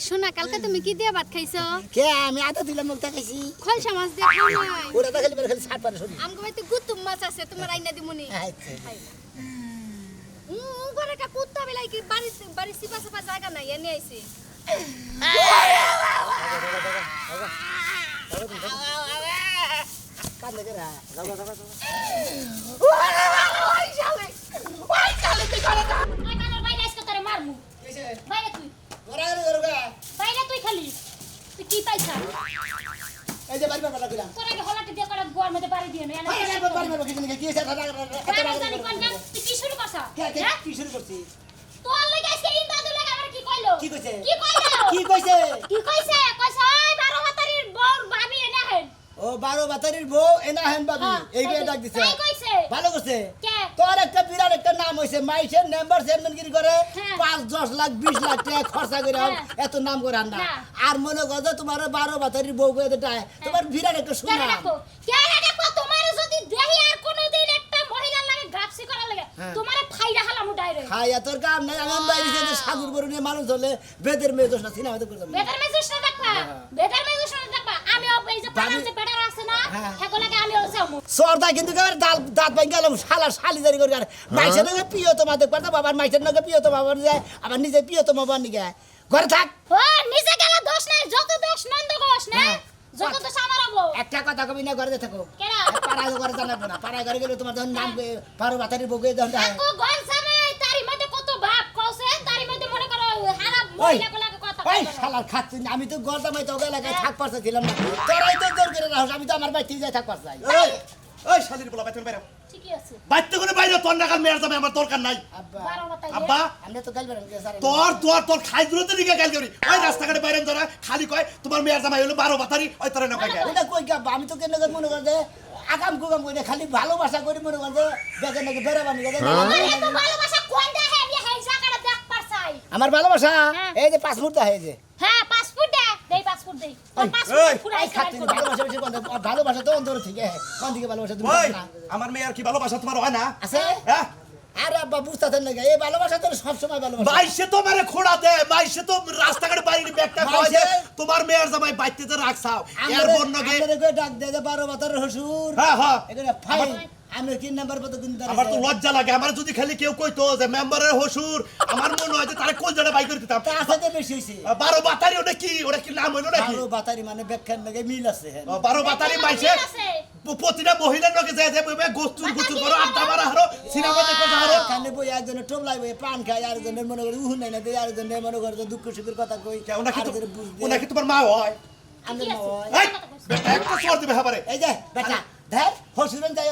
শোনা কালকে তুমি কি দিয়ে ভাত খাইছো? কে আমি আটা দিলাম মুখটা খাইছি খলসা মাছ দিয়ে খাও নাই? ওরা তো খালি বের খালি সাত পারে শুনি আমগো বাইতে গুতুম মাছ আছে তোমার আইনা দিমুনি। আচ্ছা করে কা কুত্তা বেলাই কি বাড়ি বাড়ি সিপা সাপা জায়গা নাই এনে আইছি। কাট লাগে রা যাও যাও যাও ওই শালে তুই করে না। আই কানোর বাইরে আজকে তোরে মারমু। কিসে বাইরে তুই। ওরা গরগা বাইরে তুই খালি। তুই কি পাইছা? এই যে বাড়ি বাড়ি দিলাম তোর আগে হলাটি দিয়ে করে গোয়ার মধ্যে বাড়ি দিয়ে না। বাড়ি বাড়ি কিছু নেই কি এসে জানি কোন না তুই কি শুরু করছ? কে কে কি শুরু করছিস তোর লাগি আজকে ইন্দাদুর লাগি আমার কি কইলো? কি কইছে কি কইলো? কি কইছে কি কইছে? কইছে ওই 12 হাতারির বউর ভাবি এনে হেন। ও 12 বাতারির বউ এনা হেন বাবি এইগুলা ডাক দিছে তাই কইছে। ভালো করছে কে? তোর একটা বিরাট একটা নাম হইছে মাইসের মেম্বার চেয়ারম্যানগিরি করে হ্যাঁ। 5-10 লাখ 20 লাখ টাকা খরচা করে হ্যাঁ। এত নাম করে আননা না। আর মনে কর যে তোমার 12 বাতারির বউ করে দেয় তোমার বিরাট একটা কেন সুনাম রাখো? কেন রাখো? তোমার যদি দেহি আর কোনোদিন একটা মহিলার লাগে গাপসি করা লাগে হ্যাঁ। তোমারে ফাইডা হালামু ডাইরেক্ট। খাইয়া তোর কাম নাই আমি বাইরে যে সাধুর বড় নিয়ে মানুষ হলে বেদের মেয়ে দোষ না সিনেমা তো করতাম বেটার মেজুস না দেখবা। বেটার মেজুস না দেখবা। আমি এই যে পাড়ার যে বেটার আছে না হ্যাঁ। হেগুলাকে আমি ওসামু। সরদা কিন্তু কেবল দাঁত ভাঙ গেলাম শালা শালি জারি করে মাইসের নগে প্রিয় তোমার দেখবার তো বাবার মাইসের নগে প্রিয় তো বাবার যায় আবার নিজে প্রিয় তো বাবার নিগে ঘরে থাক ও নিজে গেলে দোষ নাই যত দোষ নন্দ ঘোষ না হ্যাঁ। যত দোষ আমার হবো। একটা কথা কবি না ঘরে থাকো কেডা? পাড়ায় ঘরে জানাবো না পাড়ায় ঘরে গেলে তোমার যখন নাম 12 বাতারির বউ করে যখন আকো ঘর জামাই তারি মধ্যে কত ভাব কওছে তারি মধ্যে মনে করো হারাম ওই মহিলাগুলাকে কথা ওই কয়। শালার খাচ্ছি না আমি তো গরদামাই তো এলাকায় থাক পারছিলাম না তোরাই তো জোর করে রাখছ আমি তো আমার বাড়িতে যাই থাক পারছাই এই এই শালির বলা বাইতে বাইরে ঠিকই আছে। বাইতে করে বাইরে তোর নাগাল মেয়ার যাবে আমার দরকার নাই আব্বা 12 মাথায় আব্বা আমরা তো গালবেন স্যার তোর তোর তোর খাই দূরতে দিকে গাল করি ওই রাস্তাঘাটে বাইরে তোরা খালি কয় তোমার মেয়ার জামাই হলো 12 বাতারি ওই তোরে না কয় গাল ওটা কই গাব্বা আমি তো কেন মনে করেন যে আকাম কুকাম করি খালি ভালোবাসা করি মনে করেন যে দেখেন নাকি বেড়াবানি আমার এত ভালোবাসা কোন দেখে আমি এই জায়গাটা দেখ পারছাই। আমার ভালোবাসা হ্যাঁ। এই যে পাসপোর্ট এই যে হ্যাঁ পাসপোর্ট দেই পাসপোর্ট দেই। তোর এই, পাসপোর্ট এই, পুরাই এই খাচ্ছি ভালোবাসা বেশি কোন ভালোবাসা তো অন্তর থেকে কোন দিকে ভালোবাসা তুমি ওই জানো না? আমার মেয়ার কি ভালোবাসা তোমার হয় না আছে হ্যাঁ আরে আব্বা বুঝতাছেন না এই ভালোবাসা তো সব সময় ভালোবাসা মাইসে তো মারে খোড়া দে মাইসে তো রাস্তাঘাটে বাইরে ব্যাগটা কয় যে মাইসে- তোমার মেয়ার জামাই বাইতে তো রাখছাও এর বন্যকে আমাদের ডাক দে যে 12 বাতার হসুর হ্যাঁ হ্যাঁ এখানে ফাইন আমি কি নাম্বার কত দিন আমার তো লজ্জা লাগে আমার যদি খালি কেউ কইতো যে মেম্বারের হসুর আমার মনে হয় যে তারে কোন জায়গায় বাই করে দিতাম তা আছে তো বেশি হইছে 12 বাতারি ওটা কি নাম হইলো নাকি 12 বাতারি মানে ব্যাখ্যার লাগে মিল আছে হ্যাঁ 12 বাতারি মাইসে প্রতিটা মহিলার লগে যায় যে গোস্তুর গোস্তুর করো আড্ডা মারা হারো সিনেমা দেখো হারো কানে বই একজনে টোপলাই বই পান খায় আরেকজনের মনে করে উহু নাই না দেয় আরেকজনের মনে করে যে দুঃখ সুখের কথা কই ওনাকে তোমার মা হয় আমি এই বেটা একটা সর দিবে হাবারে এই যে বেটা ধর হসুরন যাই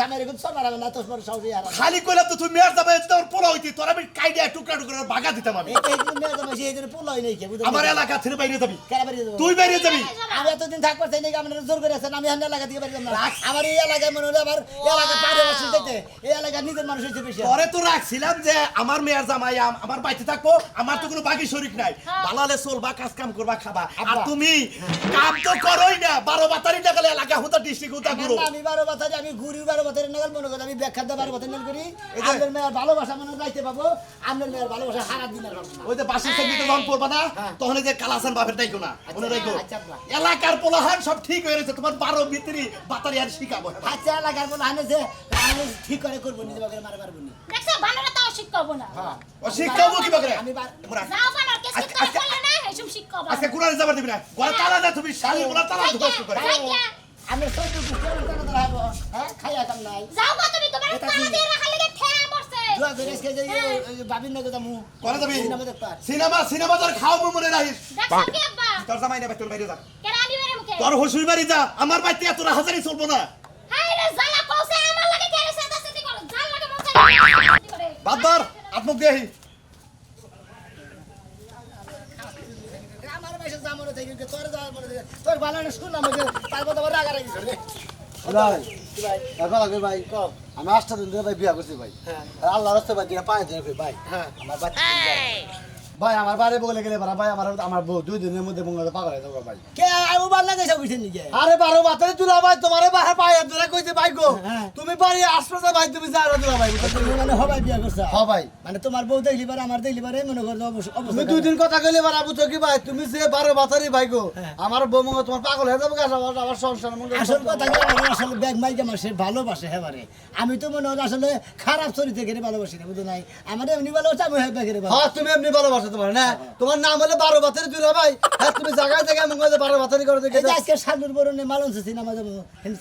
জামাই রেখে সব আর না তোর সব আর খালি কইলাম তো তুই মেয়ার যাবে তোর পোলা হইতি তোর আমি কাইডিয়া টুকরা টুকরা বাগা দিতাম আমি এই দিন মেয়ে জামাই সেই দিন পোলাই নাই কে বুঝলি আমার এলাকা থেকে বাইরে যাবি কেন বাড়ি যাবো তুই বাইরে যাবি আমি এতদিন থাকবার চাই নাকি আপনারা জোর করে আছেন আমি হান্ডা এলাকা থেকে বাড়ি যাব না আমার এই এলাকায় মনে হলো আবার এলাকা পারে বসে যেতে এই এলাকার নিজের মানুষ হচ্ছে বেশি পরে তো রাখছিলাম যে আমার মেয়ের জামাই আমার বাড়িতে থাকবো আমার তো কোনো বাকি শরীক নাই বালালে চলবা কাজ কাম করবা খাবা আর তুমি কাম তো করোই না 12 বাতারি টাকালে এলাকা হুতা ডিস্ট্রিক্ট হুতা গুরু আমি 12 বছরে আমি ঘুরি 12 বছরের নাগাল মনে করি আমি ব্যাখ্যা দিয়ে 12 বছর নাগাল করি আপনার মেয়ের ভালোবাসা মনে যাইতে পাবো আপনার মেয়ের ভালোবাসা সারা দিন আর পাবো না। ওই যে বাসের সাইডে যখন পড়বা না তখন এই যে কালাসান বাপের দাইকো না মনে রাখো আচ্ছা, আব্বা। এলাকার পোলাহান সব ঠিক হয়ে গেছে তোমার 12 ভিতরি বাতারি আর শিখাবো আচ্ছা এলাকার বলে আনে যে আমি ঠিক করে করবো নিজে বাগের মারা পারবো না দেখছ ভালোরা তাও শিক্ষাবো না। হ্যাঁ ও শিখাবো কি বাগরে আমি যাও বানার কেস কি করে করলে না এসব শিক্ষাবো। আজকে কুরারে যাবার দিবি না ঘরে তালা দে তুমি শালি বলা তালা ধুস করে আমি সত্যি বুঝতে পারবো না হবো হ্যাঁ খাইয়া কাম নাই যাও গো তুমি তোমার এটা তালা কি? দিয়ে রাখা লাগে ঠেয়া পড়ছে। দুয়া ধরে এসে যে বাবির নগে যামু করে যাবি সিনেমা দেখবার সিনেমা তোর খাও মনে রাখিস দেখছ কি আব্বা? তোর জামাই নেবে তোর বাইরে যা কেন আমি বেরে মুখে? তোর হসুর বাড়ি যা আমার বাড়িতে এত হাজারি চলবো না হাই রে জালা কওছে আমার লাগে কেন সাদা সাদি করো জাল লাগে মন চাই করে। বাদবার আত্মক দেহি আমার বেশি জামরে থেকে তোর যাওয়ার মনে তোর বানানো শুনলাম যে তারপর তো রাগা রাগি করে ভাই কি ভাই এখন আগে ভাই কম আমি 8টা দিন ধরে ভাই বিয়া করছি ভাই হ্যাঁ আর আল্লাহর রাস্তায় ভাই দিয়া 5 দিন ভাই হ্যাঁ আমার বাচ্চা ভাই আমার বাড়ি বলে গেলে পারা ভাই আমার বউ 2 দিনের মধ্যে মঙ্গল পাগল হয়ে যাবে ভাই কে ও বাল না গেছে বুঝছেন নাকি আরে 12 বাতারে দুলা ভাই তোমারে বাহে পায়ে ধরে কইতে ভাই গো হ্যাঁ। তুমি বাড়ি আসছো ভাই তুমি যাও দুলা ভাই তুমি মানে হবাই বিয়া করছ হ্যাঁ ভাই মানে তোমার বউ দেখলি পারে আমার দেখলি পারে মনে করো তুমি 2 দিন কথা কইলে পারা বুঝো কি ভাই তুমি যে 12 বাতারি ভাই গো আমার বউ মঙ্গল তোমার পাগল হয়ে যাবে আমার সংসার মঙ্গল আসল কথা কি আমার আসলে ব্যাগ মাইকে মাসে ভালোবাসে হেবারে আমি তো মনে হয় আসলে খারাপ চরিত্রে গেলে ভালোবাসি না বুঝো নাই আমার এমনি ভালোবাসে আমি হেবা গেলে হ্যাঁ তুমি এমনি ভালোবাসো তোমার না তোমার নাম হলো 12 বাতারি দুলা ভাই হ্যাঁ তুমি জায়গায় জায়গায় মঙ্গল 12 বাতারি করে দেখে এই যে আজকে শালুর বরণে মালন সিনেমা যাবো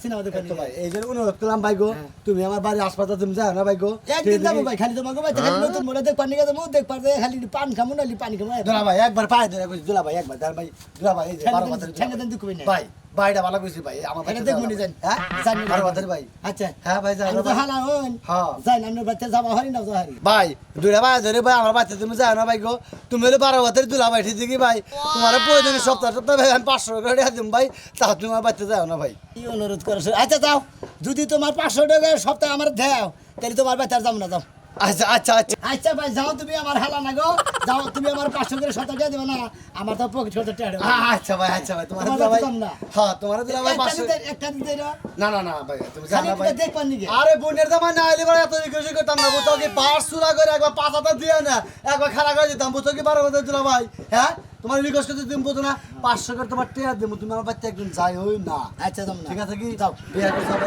সিনেমা দেখো তো ভাই এই যে অনুরোধ করলাম ভাই গো তুমি আমার বাড়ি হাসপাতাল তুমি যাও না ভাই গো একদিন যাবো ভাই খালি তোমাকে ভাই খালি নতুন মোড়ে দেখ পানি গেছে মুখ দেখ পারবে খালি পান খামু নালি পানি খামু দুলা ভাই একবার পায়ে ধরে কইছি দুলা ভাই একবার দাঁড় ভাই দুলা ভাই এই যে 12 বাতারি ঠেঙ্গে দেন দুকুবি না ভাই ভাইটা ভালো কইছি ভাই আমার এটা দেখবো নি যান হ্যাঁ জানি 12 বাতারি ভাই আচ্ছা হ্যাঁ ভাই যাও আমি তো হালা হন হ্যাঁ যাই না আমরা বাচ্চা যাবো হরি না যাহারি ভাই দুলা ভাই ধরে ভাই আমার বাচ্চা তুমি যাও না ভাই গো তুমি হলো 12 বাতারি দুলা ভাই ঠিক কি ভাই তোমার প্রয়োজনে সপ্তাহ সপ্তাহ ভাই আমি 500 টাকা দিম ভাই তা তুমি আমার বাচ্চা যাও না ভাই কি অনুরোধ করছো আচ্ছা যাও যদি তোমার 500 টাকা সপ্তাহে আমার দাও তাহলে তোমার বাচ্চার যাবো না যাও আচ্ছা আচ্ছা আচ্ছা আচ্ছা ভাই যাও তুমি আমার হালা না গো যাও তুমি আমার 500 করে 70 টাকা দেবে না আমার তো পকেট খরচ টাকা আচ্ছা ভাই তোমার আমার দুলা ভাই বাচ্চা না। হ্যাঁ তোমার দুলা ভাই 500 একটা দিতে না না ভাই তুমি যাও খালি না ভাই দেখ পানি গে আরে বোনের জামাই না এলে এত রিকোয়েস্ট করতাম না বুঝতো কি পাঁচ সুরা করে একবার 5,000 দিয়ে না একবার খাড়া করে দিতাম বুঝতো কি 12 বাতারি দুলা ভাই হ্যাঁ তোমার রিকোয়েস্ট করতে তুমি বুঝো না 500 করে তোমার টিয়া দেবো তুমি আমার বাচ্চা একদিন যাই হই না আচ্ছা যাও না ঠিক আছে কি যাও বিয়ে করে যাবে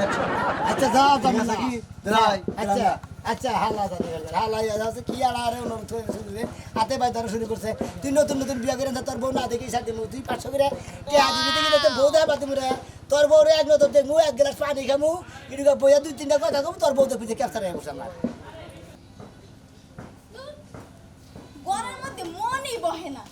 আচ্ছা যাও যাও ঠিক না আছে কি দাঁড়াই আচ্ছা আচ্ছা হালা জানি হালা আছে কি আরে অনুরোধ করে শুনবে হাতে বাই ধরে শুরু করছে তুই নতুন নতুন বিয়া করে না তোর বউ না দেখি সাথে তুই 500 করে কে আজ দিতে গেলে তোর বউ দেয় বাতি মুরে তোর বউ রে এক নতুন দেখমু এক গ্লাস পানি খামু এদিকে বইয়া 2-3টা কথা কম তোর বউ তো পিছে ক্যাপচার হয়ে বসে আমার ঘরের মধ্যে মনই বহে না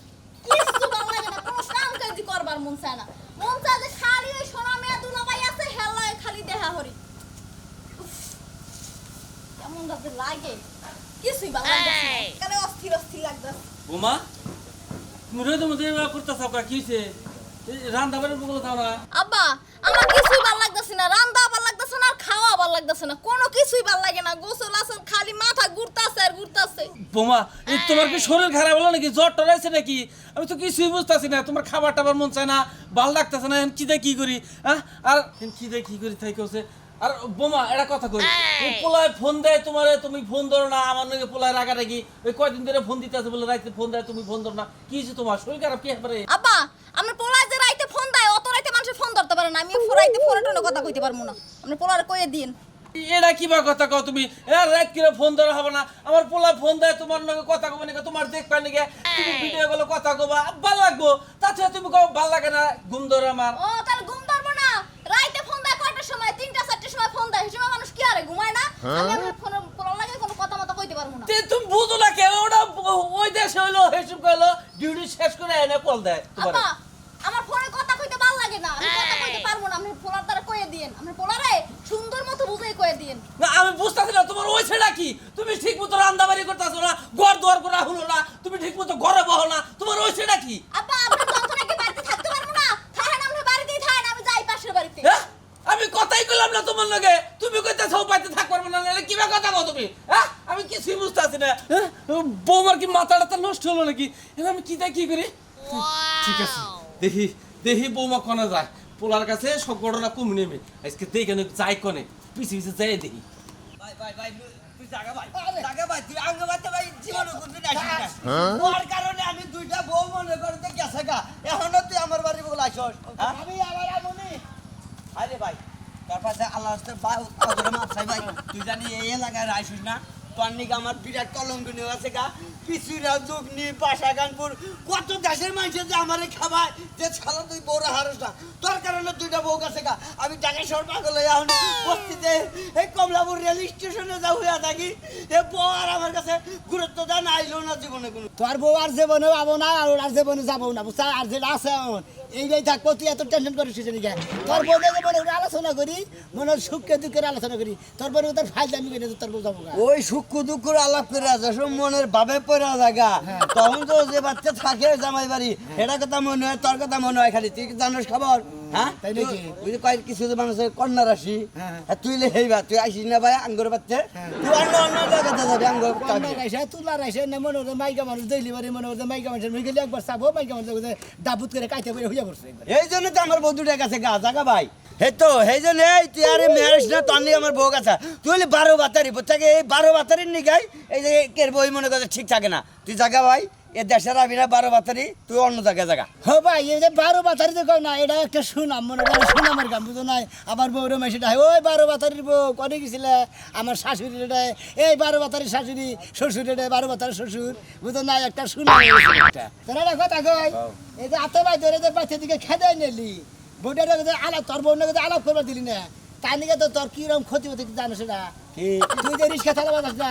কিছু ভালো লাগে না কোনো কাম কাজ করবার মন চায় না মন চায় যে খালি ওই সোনা মেয়া দুলাভাই আছে হেলায় খালি দেহা হরি উফ, কেমন যাতে লাগে কিছুই ভালো লাগে না কালে অস্থির অস্থির লাগতেছে বোমা তুমি রোদের মধ্যে এভাবে করতেছ কি হয়েছে রান্না বাড়ির বলে দাও না আব্বা আমার কিছুই ভালো লাগতেছে না রান্না ভালো লাগতেছে না আর খাওয়া ভালো লাগতেছে না কোনো কিছুই ভালো লাগে না গোসল আসল খালি মাথা ঘুরতাছে আর ঘুরতাছে বোমা এই তোমার কি শরীর খারাপ হলো নাকি জ্বর টরাইছে নাকি আমি তো কিছুই বুঝতেছি না তোমার খাবার টাবার মন চায় না ভালো লাগতেছে না কি দেয় কি করি হ্যাঁ আর কি দেয় কি করি তাই কেছে আর বোমা এটা কথা কই পোলায় ফোন দেয় তোমারে তুমি ফোন ধরো না আমার নাকি পোলায় রাগারাগি ওই কয়দিন ধরে ফোন দিতে আছে বলে রাইতে ফোন দেয় তুমি ফোন ধরো না কি হয়েছে তোমার শরীর খারাপ কি একবারে আব্বা আমার পোলায় যে রাইতে ফোন দেয় অত রাইতে মানুষ ফোন ধরতে পারে না আমি রাইতে ফোনে টোনে কথা কইতে পারবো না আপনি পোলারে কইয়ে দিন এটা কি বা কথা কও তুমি রাত করে ফোন ধরা হবে না আমার পোলা ফোন দেয় তোমার নাকি কথা কবে নাকি তোমার দেখবা নাকি তুমি ভিডিও গুলো কথা কবা ভালো লাগবো তাছাড়া তুমি কও ভালো লাগে না ঘুম ধরে আমার ও তাহলে ঘুম ধরবো না রাইতে ফোন দেয় কয়টার সময় 3টা 4টার সময় ফোন দেয় সেই সময় মানুষ কি আরে ঘুমায় না আমি আমার ফোনে পোলা লাগে কোনো কথা মতো কইতে পারবো না তুমি বুঝো না কেন ওটা ওই দেশে হইলো হেসুম কইলো ডিউটি শেষ করে এনে কল দেয় তোমার আব্বা আমার ফোনে কথা কইতে ভালো লাগে না আমি কথা কইতে পারবো না আপনি পোলার দ্বারা কইয়ে দিন আপনি পোলারে সুন্দর মতো বুঝাই কইয়ে দিন না আমি বুঝতেছি না তোমার ওই ছেড়া কি তুমি ঠিক মতো রান্না বাড়ি করতেছো না ঘর দুয়ার করা হলো না তুমি ঠিক মতো ঘরে বহো না তোমার ওই ছেড়া কি আব্বা আপনি তখন নাকি বাড়িতে থাকতে পারবো না থাকেন আপনি বাড়িতেই থাকেন আমি যাই পাশের বাড়িতে হ্যাঁ আমি কথাই কইলাম না তোমার লগে তুমি কইতাছো পাইতে থাক পারবো না নালে কিবা কথা কও তুমি হ্যাঁ আমি কিছুই বুঝতাছি না হ্যাঁ? বৌমার কি মাথাটা নষ্ট হলো নাকি এখন আমি কি কি করি ঠিক আছে দেখি দেখি বৌমা কোনে যায় পোলার কাছে সব ঘটনা কম নেমে আজকে দেখে যাই কোনে পিছে পিছে যাই দেখি ওর কারণে আমি 2টা বউ মনে করতে গেছে গা এখনো তুই আমার বাড়ি বলে আইছস আমি আমার আমনি আরে ভাই তার পাশে আল্লাহ রাস্তায় মাপ চাই ভাই তুই জানি এই এলাকায় আইসিস না তোর নিকে আমার বিরাট কলঙ্ক নিয়ে আছে গা পিছুরা দুগনি পাশা গানপুর কত দেশের মানুষের যে আমারে খাবায় যে ছাড়া তুই বউরা হারস না তোর কারণে 2টা বউ গেছে গা আমি টাকা শহর পাগল হয়ে এখন বস্তিতে এই কমলাপুর রেল স্টেশনে যা হইয়া থাকি এ বউ আর আমার কাছে গুরুত্ব দেয় না আইলো না জীবনে কোনো তোর বউ আর জীবনে পাবো না আর জীবনে যাবো না বুঝছা আর যেটা আছে এখন এইটাই থাকবো তুই এত টেনশন করিস নাকি তোর বউ মনে করে আলোচনা করি মনে সুখে দুঃখের আলোচনা করি তোর বউ তোর ফাইল দামি করে তোর বউ যাবো ওই সুখ দুঃখের আলাপ করে যখন মনের ভাবে পড়া জায়গা তখন তো যে বাচ্চা থাকে জামাই বাড়ি এটা কথা মনে হয় তোর কথা মনে হয় খালি তুই কি জানোস খবর হ্যাঁ তাই নাকি? ওই যে কয়েক কিছু যে মানুষের কন্যা রাশি হ্যাঁ। হ্যাঁ তুইলে হেইবা তুই আইসিস না ভাই আঙ্গুর বাচ্চা তুই অন্য অন্য জায়গাতে যাবি আঙ্গুর কন্যা রাইসা তুলা রাইসা না মনে হচ্ছে মাইকা মানুষ দইলি বাড়ি মনে হচ্ছে মাইকা মানুষের মুখে গেলে একবার চাবো মাইকা মানুষ দাবুত করে কাইতে বলে হইয়া পড়ছে একবার। এই জন্য তো আমার বউ দুটার কাছে গা জাগা ভাই হে তো সেই জন্য এই তুই আরে মেয়ারিস না তোর নিয়ে আমার বউ কাছে তুই হলে 12 বাতারি বুঝছাকে এই 12 বাতারির নিগাই এই যে কের বই মনে করছে ঠিক থাকে না তুই জাগা ভাই এ দেশের আবি না 12 বাতারি তুই অন্য জায়গায় জাগা হ্যাঁ ভাই এই যে 12 বাতারি তো কয় না এটা একটা সুনাম মনে করে সুনামের গান বুঝো নাই আমার বউরে মেশিটা ওই 12 বাতারির বউ করে গেছিলে আমার শাশুড়ি রে এই 12 বাতারির শাশুড়ি শ্বশুর রে 12 বাতারির শ্বশুর বুঝো নাই একটা সুনাম একটা তোরা একটা কথা কই এই যে আতে ভাই ধরে যে পাশে দিকে খেদাই নিলি বউটার আলাপ তোর বউ নাকি আলাপ করবার দিলি না তাই নাকি তো তোর কিরকম ক্ষতি হতে জানো সেটা কি তুই যে রিক্সা চালাবা যাস না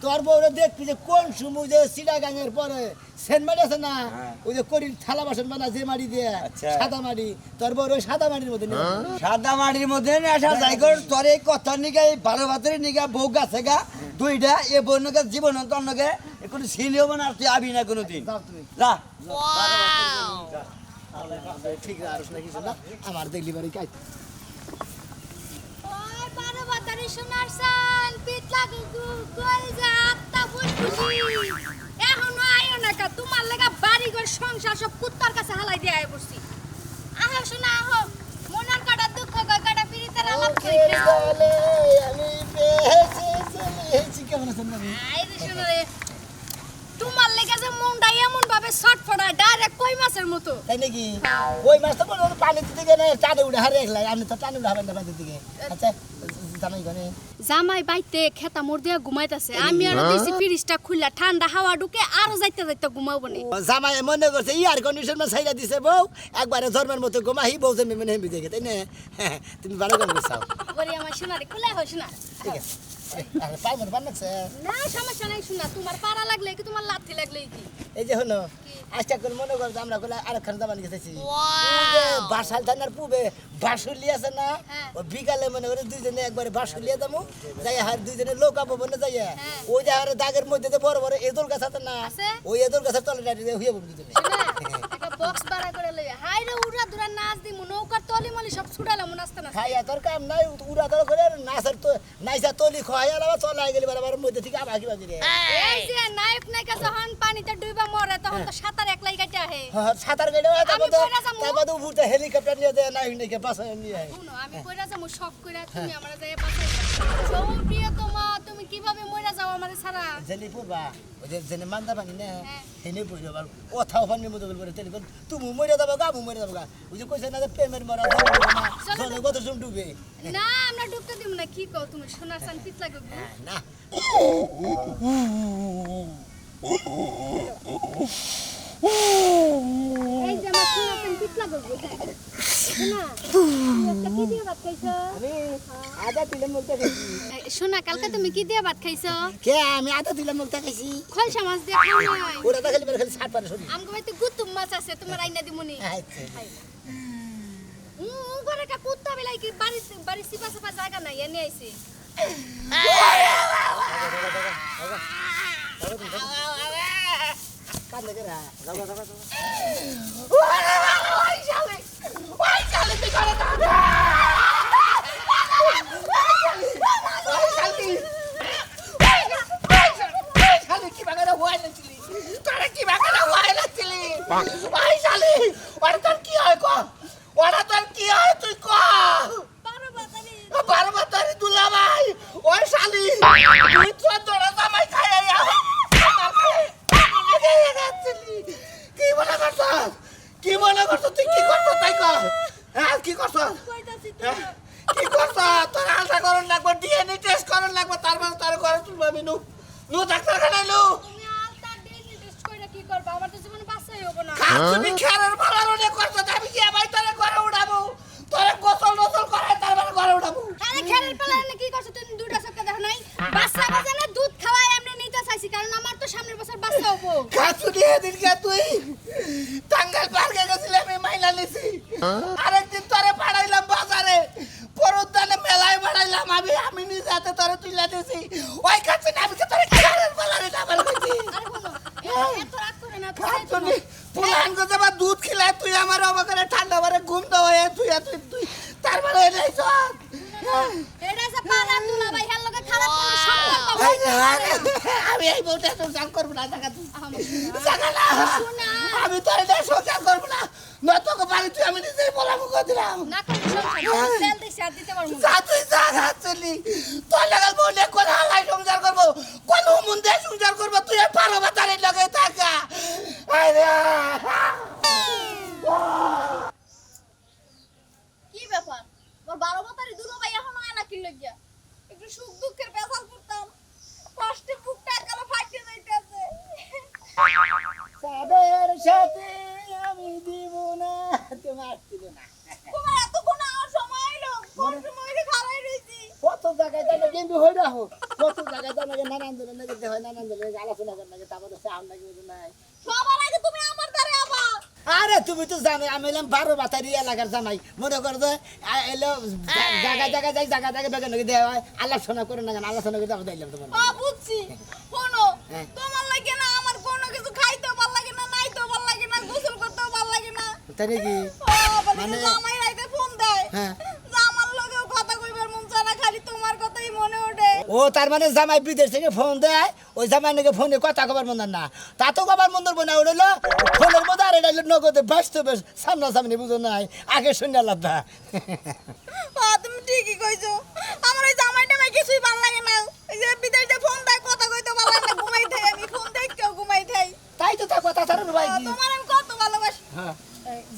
তোর বউরে দেখবি যে কোন সময় যে সিডাগাঙের পরে সেন্ট মারি আছে না ওই যে করির থালা বাসন বানা যে মারি দিয়ে আচ্ছা। সাদা মারি তোর বউর ওই সাদা মাটির মধ্যে নিয়ে যাবে। সাদা মাটির মধ্যে আসা যাই কর তোর এই কথা নিগা এই 12 বাতারি নিগা বউ গাছে গা দুইটা এ বন্যকে জীবন অন্তকে কোনো সিল হবো না আর তুই আবি না কোনোদিন যাও তুমি যা ঠিক আছে না কিছু না আমার দেখলি বাড়ি কাজ ওই 12 বাতারি সোনার সান পিতলা কই যে আত্মা ফুসফুসি এখনো আইও না কা তোমার লাগা বাড়ি ঘর সংসার সব কুত্তার কাছে হালাই দিয়ে আই পড়ছি আহো সোনা আহো মনার কাটা দুঃখ কাটা পিরিতের আলাপ কই আমি পেয়েছি চলেছি কেমন আছেন না আই রে সোনা রে তোমার লেগে যে মনটা এমন ভাবে ছটফটায় ডাইরেক্ট কই মাছের মতো তাই নাকি ওই মাছ তো কোনো পানি দিতে গেলে টানে উঠে হারে একলাই আপনি তো টানে উঠে হারেন না পানির দিকে আচ্ছা জানাই গনে জামাই বাইতে খেতা মোর দিয়া ঘুমাইতাছে আমি আর দিছি ফ্রিজটা খুললা ঠান্ডা হাওয়া ঢুকে আরো যাইতে যাইতে ঘুমাবো নে জামাই মনে করছে ইয়ার কন্ডিশন মা ছাইরা দিছে বউ একবারে ধর্মের মতো ঘুমাহি বউ যে মেমে হেমি দেখে তাই না তুমি ভালো করে চাও বলি আমার সোনারে খুলে হইছ না ঠিক আছে আরে পাই মনে বানাচ্ছে না সমস্যা নাই শোনা তোমার পাড়া লাগলে কি তোমার লাথি লাগলে কি এই যে হলো আজটা করে মনে করছে আমরা কইলা আরেকখান জামান গেছি বাসাল থানার পূবে বাসুলি আছে না ও বিকালে মনে করে দুইজনে একবারে বাসুলিয়া যাবো যাই আর দুইজনে লোকা ভবনে যাই ওই যে আর দাগের মধ্যে যে বড় বড় এদুল গাছ আছে না আছে? ওই এদুল গাছের তলে দাঁড়িয়ে হইয়া বলবি দুজনে একটা বক্স ভাড়া করে লই হাই রে উড়া দুরা নাচ দিমু নৌকার তলি মলি সব ছুড়ালাম নাচতে না খাইয়া তোর কাম নাই উড়া ধর করে নাচের তো নাইসা তলি খাইয়া আলাবা চলাই গেলি বারবার মধ্যে থেকে আবার কিবা দিলে এই যে নায়ক নায়িকা যখন পানিতে ডুইবা মরে তখন তো সাঁতার একলাই কাটে আহে সাঁতার কেটে আমি কইরা যামু। তারপর উপরতে হেলিকপ্টার নিয়ে দেয় নাই নাকি বাসায় নিয়ে আয় শুনো আমি কইরা যামু শক কইরা তুমি আমারে যাই পাশে প্রিয় তোমা তুমি কিভাবে মইরা যাও আমারে ছাড়া জেলি পড়বা ওই যে জেনে মান্দা পানি না হ্যাঁ। হেনে পড়ে যাবার কথাও পানি মতো বলে টেলিফোন তুমি মরে যাবো গা মরে যাবো গা ওই যে কইছে না যে প্রেমের মরা জলে কত জম ডুবে না আমরা ডুবতে দিব না কি কও তুমি সোনার চান পিত লাগে গো। না এই যে আমার সোনার চান পিত লাগে গো। শোনা তুমি একটা কি দিয়ে ভাত খাইছো আমি আধা দিলাম মুখটা খাইছি শোনা কালকে তুমি কি দিয়ে ভাত খাইছো কে আমি আধা দিলাম মুখটা খাইছি খলসা মাছ দিয়ে খাও নাই ওরা তো খালি সাত পারে শরীর আমগো বাইতে গুতুম মাছ আছে তোমার আইনা দিমুনি আচ্ছা ঘরে কা কুত্তা বেলাই কি বাড়ি সিপা সাপা জায়গা নাই এনে আইছি কান দেখে রা যাও যাও যাও বারো বাতারি কি মনে করছ তুই কি করছ তাই কর হ্যাঁ কি করছ কইতাছি কি করছ তোর আলটা করন লাগবে ডিএনএ টেস্ট করন লাগবে তারপর তার ঘরে তুলবা আমি নো ডাক্তার খানাইলো তুমি আলতা ডিএনএ টেস্ট কইরা কি করবা আমার তো জীবনে বাঁচাই হবো না তুমি খেরার ভাড়ার অনেক করছ আমি কি ভাই তোরে ঘরে উঠাবো তোরে গোসল নসল করাই তারপর ঘরে উঠাবো আরে খেরের পালানে কি করছ তুমি দুইটা চক্কা দেখো নাই বাচ্চা বাজানে দুধ খাওয়াই আমরা নিতে চাইছি কারণ আমার তো সামনের বছর বাচ্চা হবো খাচ্ছু দিয়ে দিনকে তুই টাঙ্গাইল পার্কে গেছিলি আমি মাইনা নিছি আরেকদিন তোরে পাঠাইলাম বাজারে পরুদ্দানে মেলায় বাড়াইলাম আমি নিজে হাতে তোরে তুইলা দিছি ওই খাচ্ছি না আমি তোরে খেরার ভাড়ারে ডাবল কইছি আরে বলো এত রাগ করে না খাচ্ছু নি পুলান গো যাবা দুধ খিলাই তুই আমার অবাকরে ঠান্ডা মারে ঘুম দাও তুই তুই তুই তার মানে এটাই সব এটা যে পাড়ার দুলাভাই হেল লগে খারাপ কোনো সম্পর্ক এই যে, আমি এই বউটা সংসার করবো না জায়গা তুই জায়গা না আমি তো এটা সংসার করবো না নতকে পারি তুই আমি নিজেই বলাবো করে দিলাম না কোনো সংসার তেল দিছি আর দিতে পারবো না যা তুই যা চলি তোর লাগাল বউলে কোন হালাই সংসার করবো কোন মুন্দে সংসার করবো তুই পারো বাতারে লগে থাকা কি ব্যাপার ওর 12 বছরের দুলাভাই এখনো আয় না কি লাগিয়া একটু সুখ দুঃখের বেজাল করতাম কষ্টে বুকটা একালে ফাইটে যাইতেছে সাদের সাথে আমি দিব না তোমার দিব না তোমার এত কোন আর সময় হলো কোন সময় খারাই রইছি কত জায়গায় জানা কিন্তু হই না হোক কত জায়গায় জানা নানান ধরনের দেখতে হয় নানান ধরনের আলোচনা করেন নাকি তারপরে সাউন্ড নাকি বুঝো নাই সবার আগে তুমি আমার দ্বারে আবার আরে তুমি তো জানো আমি এলাম 12 বাতারি এলাকার জামাই মনে করো যে এলো জায়গা জায়গা যাই জায়গা জায়গা বেগে নাকি দেওয়া হয় আলোচনা করে না কেন আলোচনা করে আমি দিলাম তোমার বুঝছি শোনো হ্যাঁ। তোমার লাগে না আমার কোনো কিছু খাইতেও ভালো লাগে না নাইতেও ভালো লাগে না গোসল করতেও ভালো লাগে না তাই নাকি মানে জামাই রাইতে ফোন দেয় হ্যাঁ। যে আমার লগেও কথা কইবার মন চায় না খালি তোমার কথাই মনে ওঠে ও তার মানে জামাই বিদেশ থেকে ফোন দেয় ওই জামাই নাকি ফোনে কথা কবার মন না তা তো কবার মন ধরবো না উঠলো ফোনের মধ্যে আর এটা নগদে বাস্তবে সামনাসামনি বুঝো নাই আগে শুনে আলাদা তুমি ঠিকই কইছো আমার ওই জামাই টামাই কিছুই ভালো লাগে না এই যে বিদেশে ফোন দেয় কথা কইতে ভালো লাগে না ঘুমাই থাই আমি ফোন দেই কেউ ঘুমাই থাই তাই তো তা কথা তার ভাই কি তোমার আমি কত ভালোবাসি হ্যাঁ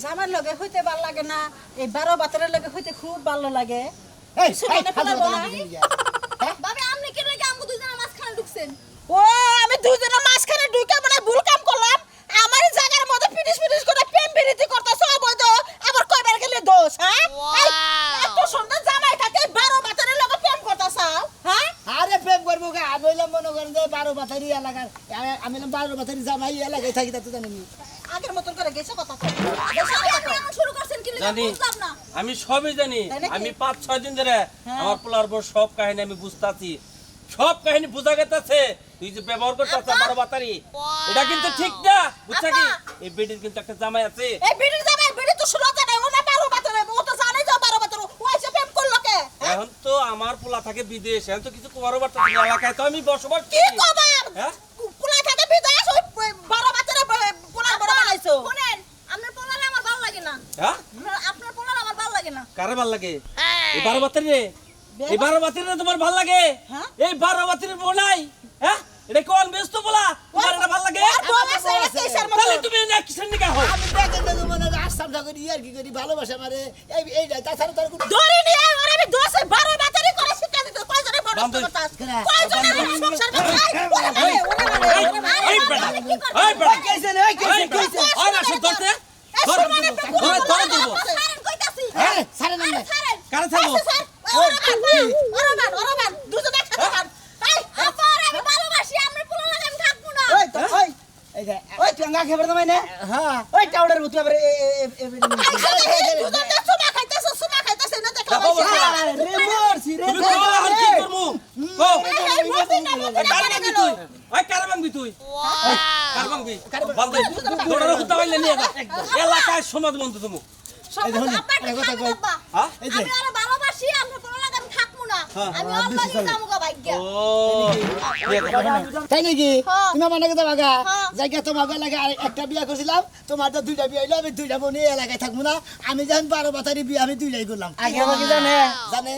জামার লগে হইতে ভাল লাগে না এই 12 বাতারের লগে হইতে খুব ভালো লাগে এই সুমনে ফেলা বলা। ভাবে আপনি কি লাগে আমগো দুজনের মাঝখানে ঢুকছেন ও আমি দুজনের মাঝখানে ঢুকে মানে ভুল কাম করলাম আমারই জায়গার মধ্যে পিটিস পিটিস করে প্রেম বিরতি করতেছ অবৈধ আবার কয়বার গেলে দোষ হ্যাঁ এই, এত সুন্দর জামাই থাকে 12 বাতারের লগে প্রেম করতেছ হ্যাঁ আরে প্রেম করবো কে আমি হইলাম মনে করেন যে 12 বাতারি এলাকার আমি হইলাম 12 বাতারি জামাই এলাকায় থাকি তা তো জানি না। আগের মতন করে গেছে কথা কও। আপনি এমন শুরু করছেন কি লাগে জানি বুঝলাম না আমি সবই জানি তাই নাকি? আমি 5-6 দিন ধরে আমার পোলার বউ সব কাহিনী আমি বুঝতাছি সব কাহিনী বোঝা গেছে তুই যে ব্যবহার করতেছ 12 বাতারি এটা কিন্তু ঠিক না বুঝছা কি এই বেডির কিন্তু একটা জামাই আছে এই বিড়ির জামাই বিড়ি তো শুরু জানে ও না 12 বাতারে ও তো জানে যে 12 বাতার ও এসে প্রেম করলো কে এখন তো আমার পোলা থাকে বিদেশ এখন তো কিছু কোয়ারও বার্তা এলাকায় তো আমি বসবাস কি করি কবা হ্যাঁ পুলা থাকে বিদেশ ওই 12 বাতারে পুলা বড় বানাইছো শুনেন আপনার পোলারে আমার ভালো লাগে না হ্যাঁ আপনার পোলারে আমার ভালো লাগে না কারে ভাল লাগে এই 12 বাতারি রে এই 12 বাতারি রে তোমার ভাল লাগে হ্যাঁ? এই 12 বাতারি বোনাই হ্যাঁ এটা কোন ব্যস্ত বলা তোমার এটা ভাল লাগে বউ আছে এটা কিসের মতো তাহলে তুমি না কিসের নিকা হও আমি দেখে দেখে মনে হয় আসাম করি আর কি করি ভালোবাসা মারে এই এই তাছাড়া তার কোনো ধরে নিয়ে ওরে আমি 10 12 বাতারি করে শিক্ষা দিতে কয়জনে বড় বান্ধব। করতাস কেরা? কয়জনে আমার সংসার করতাস এই বেটা এই বেটা কইছে না কইছে আর আসে ধরতে ধর ধর ধর দিব ছাড়েন কইতাছি হ্যাঁ সারে না ছাড়েন কারে থাকবো ওরমান দুজন একসাথে খান এই আবার আমি ভালোবাসি আপনার পোলা লাগে আমি থাকবো না ওই তো ওই এই যে ওই তুই আঙ্গা খেবার দামাই না হ্যাঁ ওই টাউডার মতো আবার দুজন সুমা খাইতাছে না দেখা দেখো বসে। রে মরছি রে তুমি কো আর কি করমু কো কার ভাঙবি তুই ওই কার ভাঙবি তুই কার ভাঙবি বান্দে তোরা হুতা হইলে নিয়ে যা এলাকায় সমাজ বন্ধু তুমি আপনার কথা কই হ্যাঁ আমি আরে ভালোবাসি আপনার পোলা লাগে আমি থাকবো না আমি অল্লাহি যামুগা ভাগ্য ও তাই নাকি হ্যাঁ। তুমি আমার নাকি তোমাকে হ্যাঁ। জায়গা তোমাকে লাগে একটা বিয়া করছিলাম তোমার তো 2টা বিয়া হইলো আমি 2টা বোন এই এলাকায় থাকবো না আমি যখন 12 বাতারি বিয়া আমি 2টাই করলাম আগে আমাকে জানে জানে